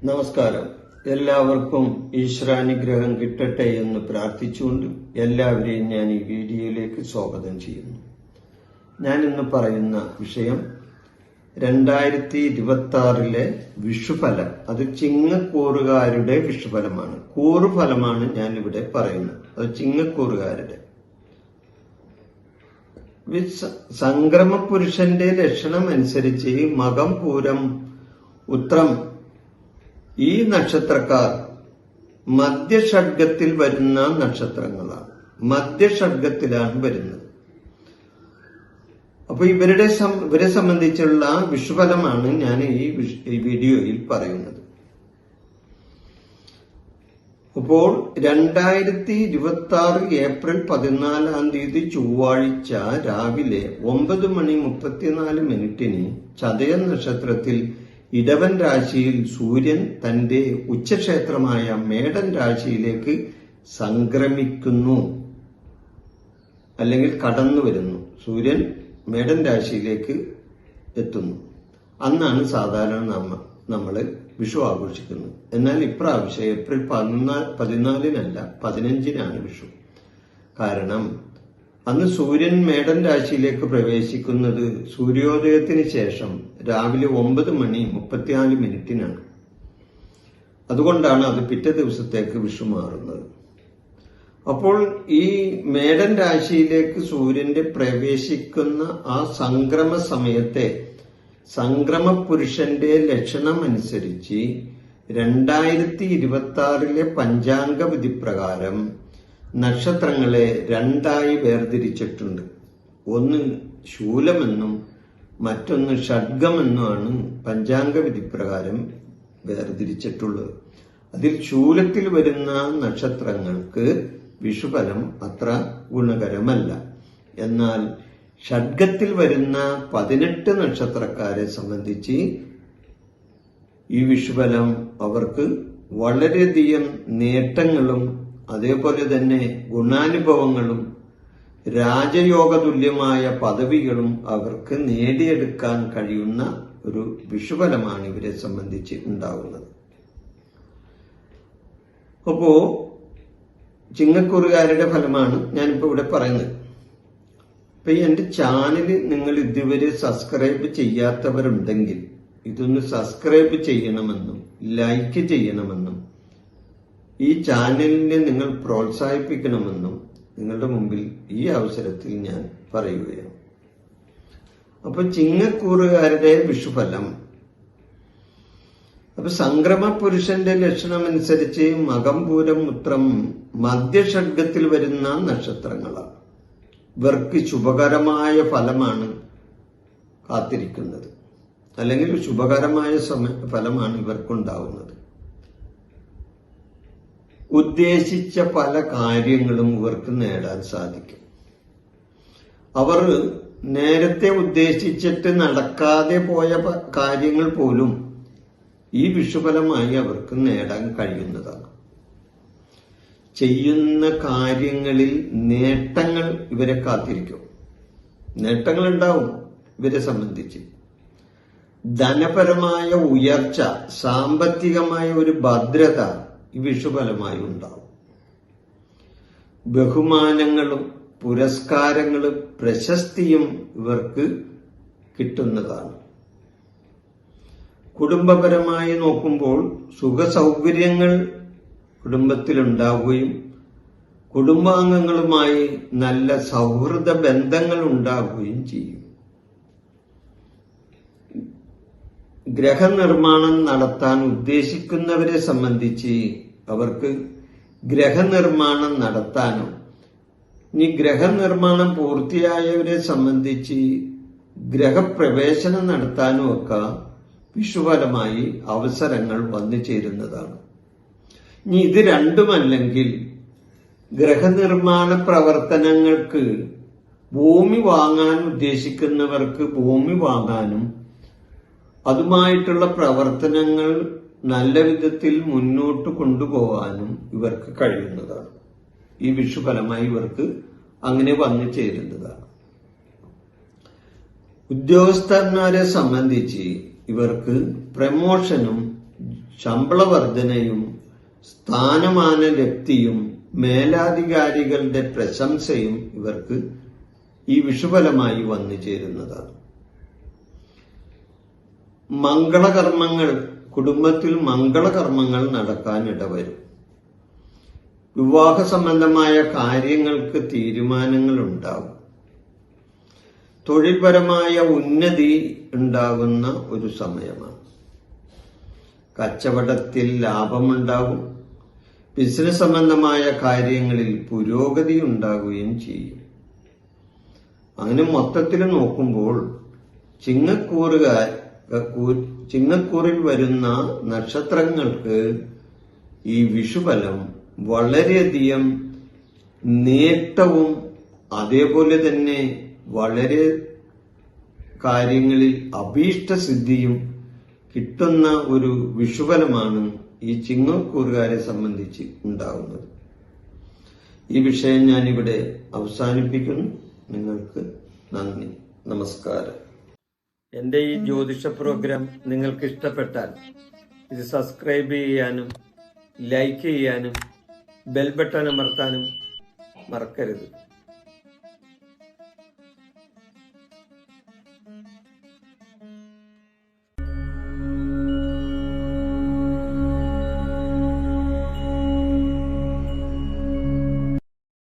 നമസ്കാരം. എല്ലാവർക്കും ഈശ്വരാനുഗ്രഹം കിട്ടട്ടെ എന്ന് പ്രാർത്ഥിച്ചുകൊണ്ട് എല്ലാവരെയും ഞാൻ ഈ വീഡിയോയിലേക്ക് സ്വാഗതം ചെയ്യുന്നു. ഞാൻ ഇന്ന് പറയുന്ന വിഷയം 2026 വിഷുഫലം. അത് ചിങ്ങക്കൂറുകാരുടെ വിഷുഫലമാണ്. കൂറുഫലമാണ് ഞാൻ ഇവിടെ പറയുന്നത്. അത് ചിങ്ങക്കൂറുകാരുടെ. സംക്രമ പുരുഷന്റെ ലക്ഷണം അനുസരിച്ച് മകം, പൂരം, ഉത്രം ഈ നക്ഷത്രക്കാർ മധ്യഷഡ്ഗത്തിൽ വരുന്ന നക്ഷത്രങ്ങളാണ്. മധ്യഷഡ്ഗത്തിലാണ് വരുന്നത്. അപ്പൊ ഇവരെ സംബന്ധിച്ചുള്ള വിഷുഫലമാണ് ഞാൻ ഈ വീഡിയോയിൽ പറയുന്നത്. അപ്പോൾ 2026 ഏപ്രിൽ 14 ചൊവ്വാഴ്ച രാവിലെ 9:34 ചതയം നക്ഷത്രത്തിൽ ഇടവൻ രാശിയിൽ സൂര്യൻ തന്റെ ഉച്ചക്ഷേത്രമായ മേടൻ രാശിയിലേക്ക് സംക്രമിക്കുന്നു, അല്ലെങ്കിൽ കടന്നു വരുന്നു. സൂര്യൻ മേടൻ രാശിയിലേക്ക് എത്തുന്നു. അന്നാണ് സാധാരണ നമ്മൾ വിഷു ആഘോഷിക്കുന്നത്. എന്നാൽ ഇപ്രാവശ്യം ഏപ്രിൽ 14 15 വിഷു. കാരണം അന്ന് സൂര്യൻ മേടൻ രാശിയിലേക്ക് പ്രവേശിക്കുന്നത് സൂര്യോദയത്തിന് ശേഷം രാവിലെ 9:34 അതുകൊണ്ടാണ് അത് പിറ്റേ ദിവസത്തേക്ക് വിഷു മാറുന്നത്. അപ്പോൾ ഈ മേടൻ രാശിയിലേക്ക് സൂര്യന്റെ പ്രവേശിക്കുന്ന ആ സംക്രമ സമയത്തെ സംക്രമ പുരുഷന്റെ ലക്ഷണം അനുസരിച്ച് 2026 പഞ്ചാംഗ വിധി പ്രകാരം നക്ഷത്രങ്ങളെ രണ്ടായി വേർതിരിച്ചിട്ടുണ്ട്. ഒന്ന് ശൂലമെന്നും മറ്റൊന്ന് ഷഡ്ഗമെന്നുമാണ് പഞ്ചാംഗ വിധി പ്രകാരം വേർതിരിച്ചിട്ടുള്ളത്. അതിൽ ശൂലത്തിൽ വരുന്ന നക്ഷത്രങ്ങൾക്ക് വിഷുഫലം അത്ര ഗുണകരമല്ല. എന്നാൽ ഷഡ്ഗത്തിൽ വരുന്ന 18 നക്ഷത്രക്കാരെ സംബന്ധിച്ച് ഈ വിഷുഫലം അവർക്ക് വളരെയധികം നേട്ടങ്ങളും അതേപോലെ തന്നെ ഗുണാനുഭവങ്ങളും രാജയോഗ തുല്യമായ പദവികളും അവർക്ക് നേടിയെടുക്കാൻ കഴിയുന്ന ഒരു വിഷുഫലമാണ് ഇവരെ സംബന്ധിച്ച് ഉണ്ടാകുന്നത്. അപ്പോ ചിങ്ങക്കൂറുകാരുടെ ഫലമാണ് ഞാനിപ്പോ ഇവിടെ പറയുന്നത്. അപ്പൊ എന്റെ ചാനൽ നിങ്ങൾ ഇതുവരെ സബ്സ്ക്രൈബ് ചെയ്യാത്തവരുണ്ടെങ്കിൽ ഇതൊന്ന് സബ്സ്ക്രൈബ് ചെയ്യണമെന്നും ലൈക്ക് ചെയ്യണമെന്നും ഈ ചാനലിനെ നിങ്ങൾ പ്രോത്സാഹിപ്പിക്കണമെന്നും നിങ്ങളുടെ മുമ്പിൽ ഈ അവസരത്തിൽ ഞാൻ പറയുകയാണ്. അപ്പൊ ചിങ്ങക്കൂറുകാരുടെ വിഷുഫലം. അപ്പൊ സംക്രമ പുരുഷന്റെ ലക്ഷണം അനുസരിച്ച് മകം, പൂരം, ഉത്രം മധ്യഷഡ്ഗത്തിൽ വരുന്ന നക്ഷത്രങ്ങളാണ്. ഇവർക്ക് ശുഭകരമായ ഫലമാണ് കാത്തിരിക്കുന്നത്, അല്ലെങ്കിൽ ശുഭകരമായ ഫലമാണ് ഇവർക്കുണ്ടാവുന്നത്. ഉദ്ദേശിച്ച പല കാര്യങ്ങളും ഇവർക്ക് നേടാൻ സാധിക്കും. അവർ നേരത്തെ ഉദ്ദേശിച്ചിട്ട് നടക്കാതെ പോയ കാര്യങ്ങൾ പോലും ഈ വിഷുഫലമായി അവർക്ക് നേടാൻ കഴിയുന്നതാണ്. ചെയ്യുന്ന കാര്യങ്ങളിൽ നേട്ടങ്ങൾ ഇവരെ കാത്തിരിക്കും. നേട്ടങ്ങൾ ഉണ്ടാവും ഇവരെ സംബന്ധിച്ച്. ധനപരമായ ഉയർച്ച, സാമ്പത്തികമായ ഒരു ഭദ്രത ഈ വിഷുഫലമായി ഉണ്ടാവും. ബഹുമാനങ്ങളും പുരസ്കാരങ്ങളും പ്രശസ്തിയും ഇവർക്ക് കിട്ടുന്നതാണ്. കുടുംബപരമായി നോക്കുമ്പോൾ സുഖസൗകര്യങ്ങൾ കുടുംബത്തിലുണ്ടാവുകയും കുടുംബാംഗങ്ങളുമായി നല്ല സൗഹൃദ ബന്ധങ്ങൾ ഉണ്ടാവുകയും ചെയ്യും. ഗ്രഹനിർമ്മാണം നടത്താൻ ഉദ്ദേശിക്കുന്നവരെ സംബന്ധിച്ച് അവർക്ക് ഗ്രഹനിർമ്മാണം നടത്താനും ഇനി ഗ്രഹനിർമ്മാണം പൂർത്തിയായവരെ സംബന്ധിച്ച് ഗ്രഹപ്രവേശനം നടത്താനും ഒക്കെ വിഷുഫലമായി അവസരങ്ങൾ വന്നു ചേരുന്നതാണ്. ഇനി ഇത് രണ്ടുമല്ലെങ്കിൽ ഗ്രഹനിർമ്മാണ പ്രവർത്തനങ്ങൾക്ക് ഭൂമി വാങ്ങാൻ ഉദ്ദേശിക്കുന്നവർക്ക് ഭൂമി വാങ്ങാനും അതുമായിട്ടുള്ള പ്രവർത്തനങ്ങൾ നല്ല വിധത്തിൽ മുന്നോട്ട് കൊണ്ടുപോകാനും ഇവർക്ക് കഴിയുന്നതാണ്. ഈ വിഷുഫലമായി ഇവർക്ക് അങ്ങനെ വന്നു ചേരുന്നതാണ്. ഉദ്യോഗസ്ഥന്മാരെ സംബന്ധിച്ച് ഇവർക്ക് പ്രമോഷനും ശമ്പള വർധനയും സ്ഥാനമാന ലബ്ധിയും മേലധികാരികളുടെ പ്രശംസയും ഇവർക്ക് ഈ വിഷുഫലമായി വന്നു ചേരുന്നതാണ്. മംഗളകർമ്മങ്ങൾ, കുടുംബത്തിൽ മംഗളകർമ്മങ്ങൾ നടക്കാൻ ഇടവരും. വിവാഹ സംബന്ധമായ കാര്യങ്ങൾക്ക് തീരുമാനങ്ങൾ ഉണ്ടാകും. തൊഴിൽപരമായ ഉന്നതി ഉണ്ടാകുന്ന ഒരു സമയമാണ്. കച്ചവടത്തിൽ ലാഭമുണ്ടാകും. ബിസിനസ് സംബന്ധമായ കാര്യങ്ങളിൽ പുരോഗതി ഉണ്ടാകുകയും ചെയ്യും. അങ്ങനെ മൊത്തത്തിൽ നോക്കുമ്പോൾ ചിങ്ങക്കൂറിൽ വരുന്ന നക്ഷത്രങ്ങൾക്ക് ഈ വിഷുഫലം വളരെയധികം നേട്ടവും അതേപോലെ തന്നെ വളരെ കാര്യങ്ങളിൽ അഭീഷ്ടസിദ്ധിയും കിട്ടുന്ന ഒരു വിഷുഫലമാണ് ഈ ചിങ്ങക്കൂറുകാരെ സംബന്ധിച്ച് ഉണ്ടാകുന്നത്. ഈ വിഷയം ഞാനിവിടെ അവസാനിപ്പിക്കുന്നു. നിങ്ങൾക്ക് നന്ദി, നമസ്കാരം. എൻ്റെ ഈ ജ്യോതിഷ പ്രോഗ്രാം നിങ്ങൾക്ക് ഇഷ്ടപ്പെട്ടാൽ ഇത് സബ്സ്ക്രൈബ് ചെയ്യാനും ലൈക്ക് ചെയ്യാനും ബെൽ ബട്ടൺ അമർത്താനും മറക്കരുത്.